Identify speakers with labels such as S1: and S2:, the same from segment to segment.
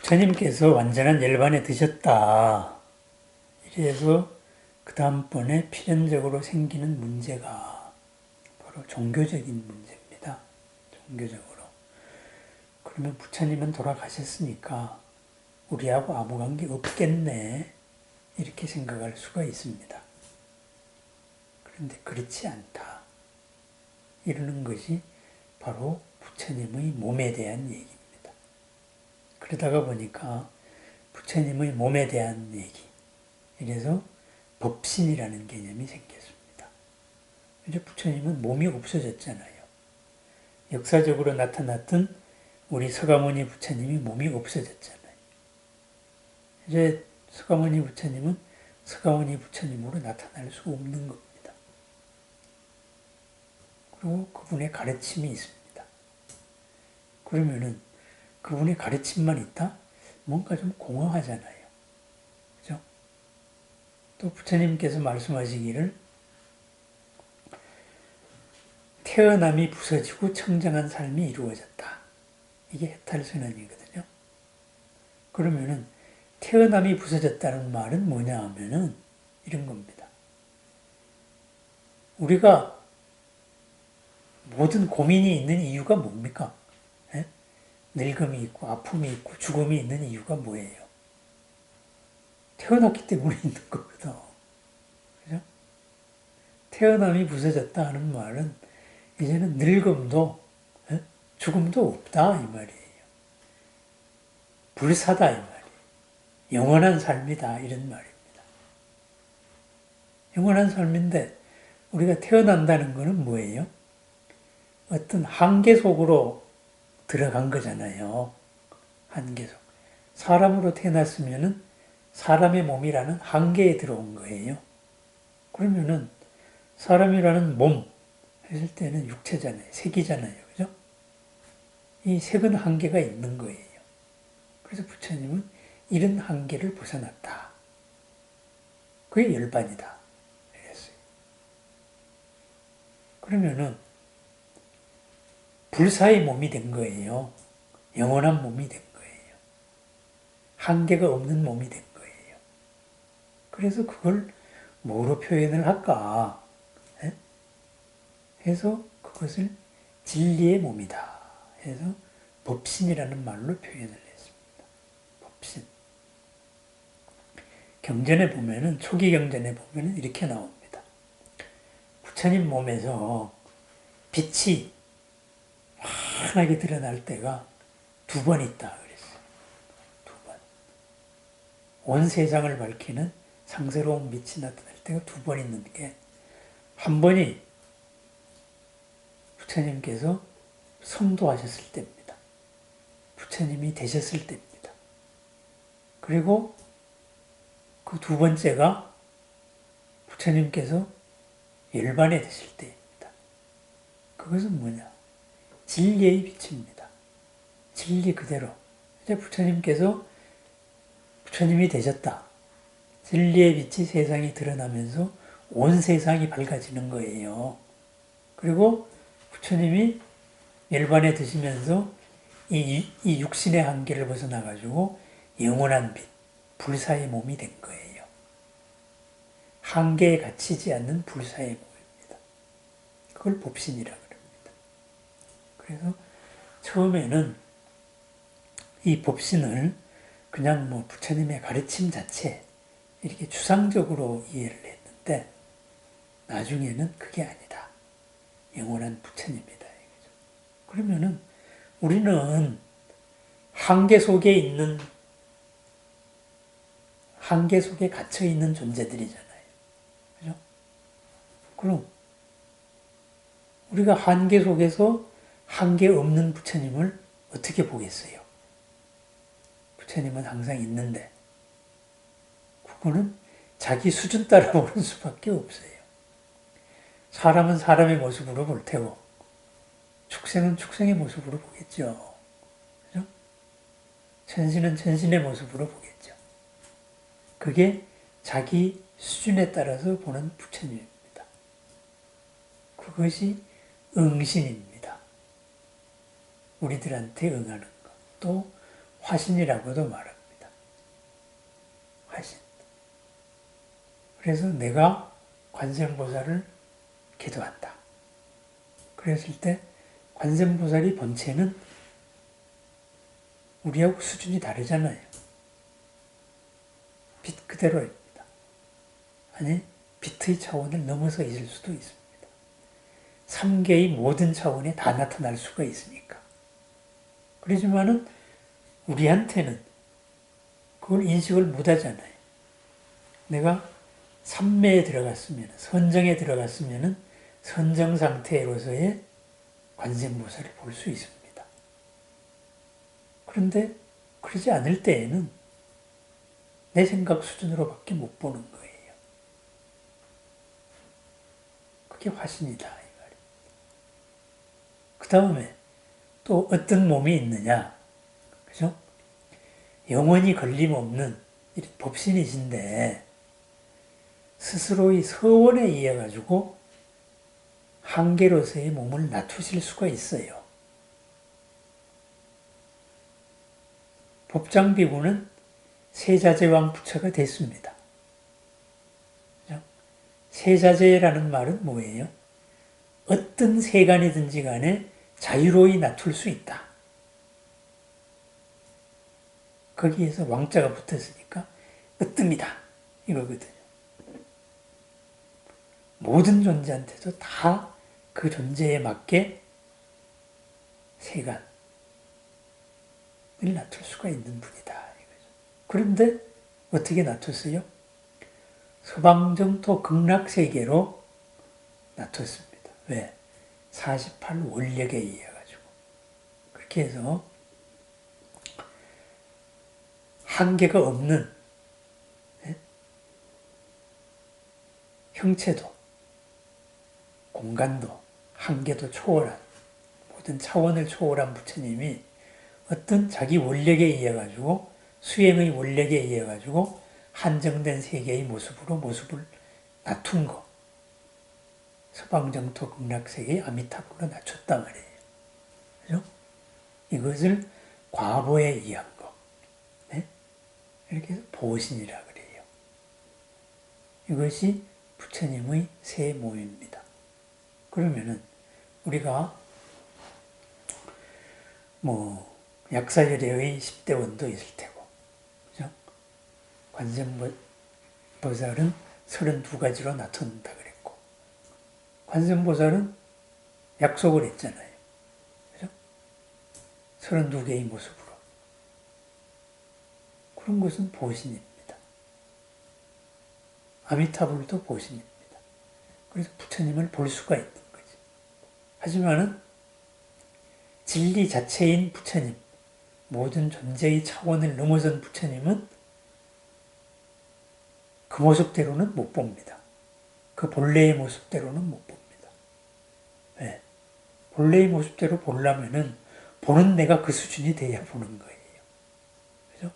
S1: 부처님께서 완전한 열반에 드셨다. 이래서 그 다음번에 필연적으로 생기는 문제가 바로 종교적인 문제입니다. 종교적으로. 그러면 부처님은 돌아가셨으니까 우리하고 아무 관계 없겠네. 이렇게 생각할 수가 있습니다. 그런데 그렇지 않다. 이러는 것이 바로 부처님의 몸에 대한 얘기입니다. 그러다가 보니까 부처님의 몸에 대한 얘기, 이래서 법신이라는 개념이 생겼습니다. 이제 부처님은 몸이 없어졌잖아요. 역사적으로 나타났던 우리 서가모니 부처님이 몸이 없어졌잖아요. 이제 서가모니 부처님은 서가모니 부처님으로 나타날 수 없는 겁니다. 그리고 그분의 가르침이 있습니다. 그러면은 그분의 가르침만 있다? 뭔가 좀 공허하잖아요. 그죠? 또 부처님께서 말씀하시기를 태어남이 부서지고 청정한 삶이 이루어졌다. 이게 해탈선언이거든요. 그러면은 태어남이 부서졌다는 말은 뭐냐 하면은 이런 겁니다. 우리가 모든 고민이 있는 이유가 뭡니까? 예? 늙음이 있고 아픔이 있고 죽음이 있는 이유가 뭐예요? 태어났기 때문에 있는 거거든. 그죠? 태어남이 부서졌다 하는 말은 이제는 늙음도 죽음도 없다 이 말이에요. 불사다 이 말이에요. 영원한 삶이다 이런 말입니다. 영원한 삶인데 우리가 태어난다는 것은 뭐예요? 어떤 한계 속으로 들어간 거잖아요. 한계 속. 사람으로 태어났으면은 사람의 몸이라는 한계에 들어온 거예요. 그러면은 사람이라는 몸 했을 때는 육체잖아요. 색이잖아요. 그죠? 이 색은 한계가 있는 거예요. 그래서 부처님은 이런 한계를 벗어났다. 그게 열반이다. 이랬어요. 그러면은 불사의 몸이 된 거예요. 영원한 몸이 된 거예요. 한계가 없는 몸이 된 거예요. 그래서 그걸 뭐로 표현을 할까? 해서 그것을 진리의 몸이다. 해서 법신이라는 말로 표현을 했습니다. 법신. 경전에 보면은, 초기 경전에 보면은 이렇게 나옵니다. 부처님 몸에서 빛이 환하게 드러날 때가 2번 있다. 그랬어요. 2번. 온 세상을 밝히는 상스러운 빛이 나타날 때가 2번 있는 게, 한 번이 부처님께서 성도하셨을 때입니다. 부처님이 되셨을 때입니다. 그리고 그 2번째가 부처님께서 열반에 되실 때입니다. 그것은 뭐냐? 진리의 빛입니다. 진리 그대로. 이제 부처님이 되셨다. 진리의 빛이 세상에 드러나면서 온 세상이 밝아지는 거예요. 그리고 부처님이 열반에 드시면서 이 육신의 한계를 벗어나가지고 영원한 빛, 불사의 몸이 된 거예요. 한계에 갇히지 않는 불사의 몸입니다. 그걸 법신이라고 합니다. 그래서 처음에는 이 법신을 그냥 뭐 부처님의 가르침 자체 이렇게 추상적으로 이해를 했는데 나중에는 그게 아니다. 영원한 부처님이다. 그러면은 우리는 한계 속에 갇혀 있는 존재들이잖아요. 그죠? 그럼 우리가 한계 속에서 한계 없는 부처님을 어떻게 보겠어요? 부처님은 항상 있는데 그거는 자기 수준 따라 보는 수밖에 없어요. 사람은 사람의 모습으로 볼 테고 축생은 축생의 모습으로 보겠죠. 그죠? 천신은 천신의 모습으로 보겠죠. 그게 자기 수준에 따라서 보는 부처님입니다. 그것이 응신입니다. 우리들한테 응하는 것. 또 화신이라고도 말합니다. 화신. 그래서 내가 관세음보살을 기도한다. 그랬을 때 관세음보살이 본체는 우리하고 수준이 다르잖아요. 빛 그대로입니다. 아니, 빛의 차원을 넘어서 있을 수도 있습니다. 3계의 모든 차원에 다 나타날 수가 있으니까. 그렇지만은 우리한테는 그걸 인식을 못하잖아요. 내가 삼매에 들어갔으면, 선정에 들어갔으면 선정 상태로서의 관세음보살을 볼 수 있습니다. 그런데 그러지 않을 때에는 내 생각 수준으로밖에 못 보는 거예요. 그게 화신이다 이 말이에요. 그 다음에 또 어떤 몸이 있느냐, 그죠? 영원히 걸림없는 법신이신데 스스로의 서원에 의해 가지고 한계로서의 몸을 낮추실 수가 있어요. 법장비구는 세자재왕 부처가 됐습니다. 세자재라는 말은 뭐예요? 어떤 세간이든지 간에 자유로이 낮출 수 있다. 거기에서 왕자가 붙었으니까 으뜸이다 이거거든요. 모든 존재한테도 다 그 존재에 맞게 세간을 낮출 수가 있는 분이다 이거죠. 그런데 어떻게 낮췄어요? 서방정토 극락세계로 낮췄습니다. 왜? 48 원력에 의해 가지고. 그렇게 해서 한계가 없는 형체도 공간도 한계도 초월한 모든 차원을 초월한 부처님이 어떤 자기 원력에 의해 가지고 수행의 원력에 의해 가지고 한정된 세계의 모습으로 모습을 낮춘 거. 서방정토 극락세계의 아미타불로 낮췄단 말이에요. 그죠? 이것을 과보에 의한 거. 네? 이렇게 해서 보신이라 그래요. 이것이 부처님의 세 모입니다. 그러면은 우리가 약사열애의 10대원도 있을 테고, 그죠? 관세음보살은 32가지로 나타난다 그랬고, 관세음보살은 약속을 했잖아요. 그죠? 32개의 모습으로. 그런 것은 보신입니다. 아미타불도 보신입니다. 그래서 부처님을 볼 수가 있는 거지. 하지만은 진리 자체인 부처님, 모든 존재의 차원을 넘어선 부처님은 그 모습대로는 못 봅니다. 그 본래의 모습대로는 못 봅니다. 왜? 본래의 모습대로 보려면은 보는 내가 그 수준이 돼야 보는 거예요. 그죠?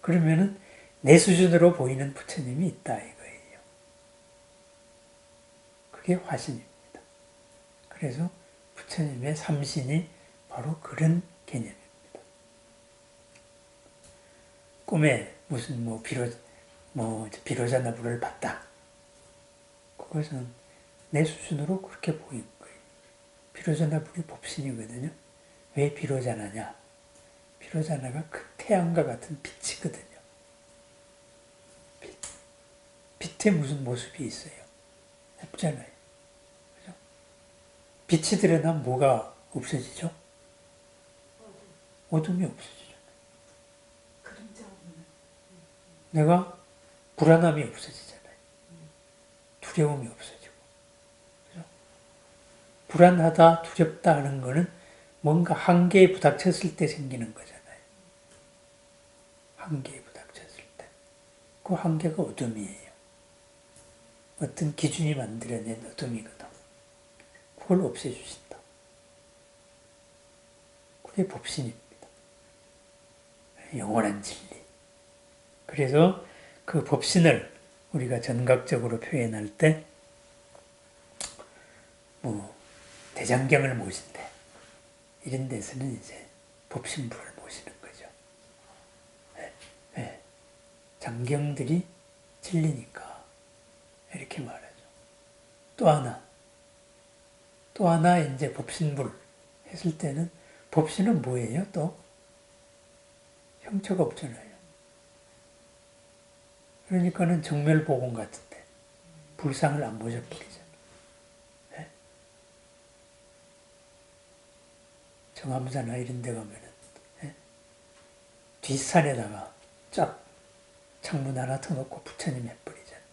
S1: 그러면은 내 수준으로 보이는 부처님이 있다 이거예요. 그게 화신입니다. 그래서 부처님의 삼신이 바로 그런 개념입니다. 꿈에 무슨 비로자나불을 봤다. 그것은 내 수준으로 그렇게 보인 거예요. 비로자나불이 법신이거든요. 왜 비로자나냐? 비로자나가 그 태양과 같은 빛이거든요. 빛에 무슨 모습이 있어요? 없잖아요. 그죠? 빛이 드러나면 뭐가 없어지죠? 어둠이 없어지죠. 내가 불안함이 없어지잖아요. 두려움이 없어지고. 그죠? 불안하다, 두렵다 하는 거는 뭔가 한계에 부닥쳤을 때 생기는 거잖아요. 한계에 부닥쳤을 때. 그 한계가 어둠이에요. 어떤 기준이 만들어낸 어둠이거든. 그걸 없애주신다. 그게 법신입니다. 영원한 진리. 그래서 그 법신을 우리가 전각적으로 표현할 때 대장경을 모신대. 이런 데서는 이제 법신부를 모시는 거죠. 안경들이 진리니까 이렇게 말하죠. 또 하나 이제 법신불 했을 때는 법신은 뭐예요? 또 형체가 없잖아요. 그러니까는 정멸보공 같은데 불상을 안 보셔버리잖아요. 네? 정암사나 이런 데 가면은 네? 뒷산에다가 쫙 창문 하나 터놓고 부처님 해버리잖아요.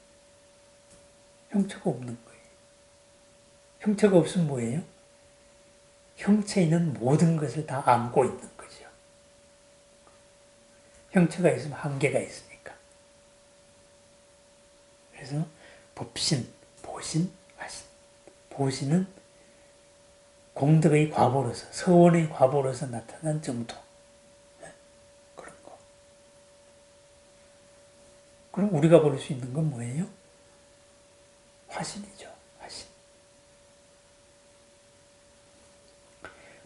S1: 형체가 없는 거예요. 형체가 없으면 뭐예요? 형체 있는 모든 것을 다 안고 있는 거죠. 형체가 있으면 한계가 있으니까. 그래서 법신, 보신, 화신. 보신은 공덕의 과보로서, 서원의 과보로서 나타난 정도. 그런 거. 그럼 우리가 볼 수 있는 건 뭐예요? 화신이죠. 화신.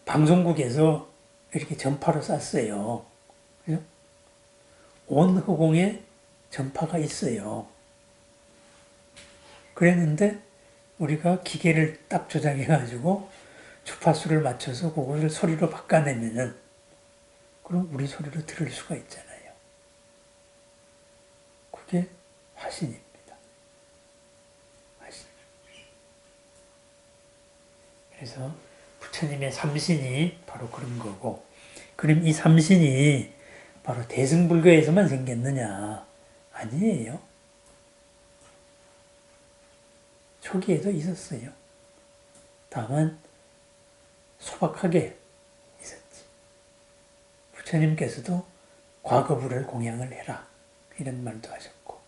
S1: 방송국에서 이렇게 전파로 쐈어요. 그죠? 온 허공에 전파가 있어요. 그랬는데 우리가 기계를 딱 조작해가지고 주파수를 맞춰서 그것을 소리로 바꿔내면은 그럼 우리 소리로 들을 수가 있잖아요. 그게 화신입니다. 화신. 그래서 부처님의 삼신이 바로 그런 거고, 그럼 이 삼신이 바로 대승불교에서만 생겼느냐? 아니에요. 초기에도 있었어요. 다만 소박하게 있었지. 부처님께서도 과거부를 공양을 해라 이런 말도 하셨고,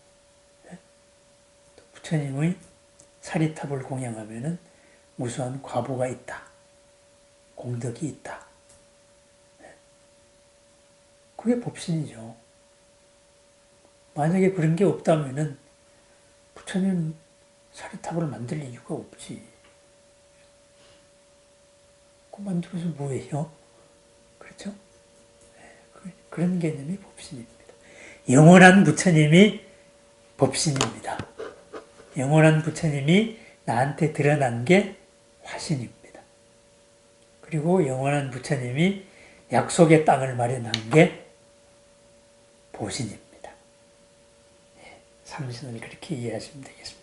S1: 또 부처님의 사리탑을 공양하면은 무수한 과보가 있다. 공덕이 있다. 그게 법신이죠. 만약에 그런 게 없다면은 부처님 사리탑을 만들 이유가 없지. 그 만들어서 뭐예요? 그렇죠? 그런 개념이 법신입니다. 영원한 부처님이 법신입니다. 영원한 부처님이 나한테 드러난 게 화신입니다. 그리고 영원한 부처님이 약속의 땅을 마련한 게 보신입니다. 삼신을 그렇게 이해하시면 되겠습니다.